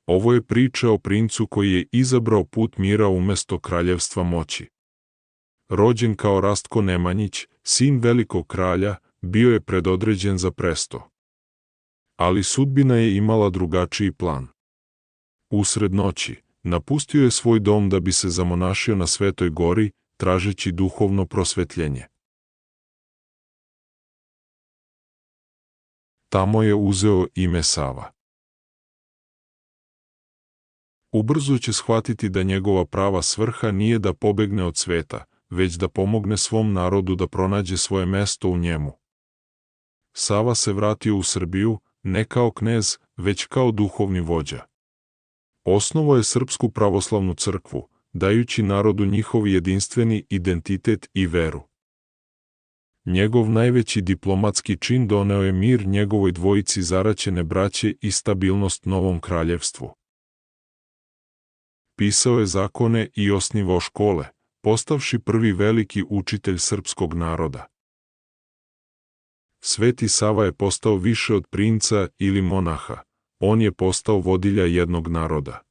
Ovo je priča o princu koji je izabrao put mira umesto kraljevstva moći. Rođen kao Rastko Nemanjić, sin velikog kralja, bio je predodređen za presto. Ali sudbina je imala drugačiji plan. Usred noći, napustio je svoj dom da bi se zamonašio na Svetoj gori, tražeći duhovno prosvetljenje. Tamo je uzeo ime Sava. Ubrzo će shvatiti da njegova prava svrha nije da pobegne od sveta, već da pomogne svom narodu da pronađe svoje mesto u njemu. Sava se vratio u Srbiju, ne kao knez, već kao duhovni vođa. Osnovao je Srpsku pravoslavnu crkvu, dajući narodu njihov jedinstveni identitet i veru. Njegov najveći diplomatski čin doneo je mir njegovoj dvojici zaraćene braće i stabilnost novom kraljevstvu. Pisao je zakone i osnivao škole, postavši prvi veliki učitelj srpskog naroda. Sveti Sava je postao više od princa ili monaha, on je postao vodilja jednog naroda.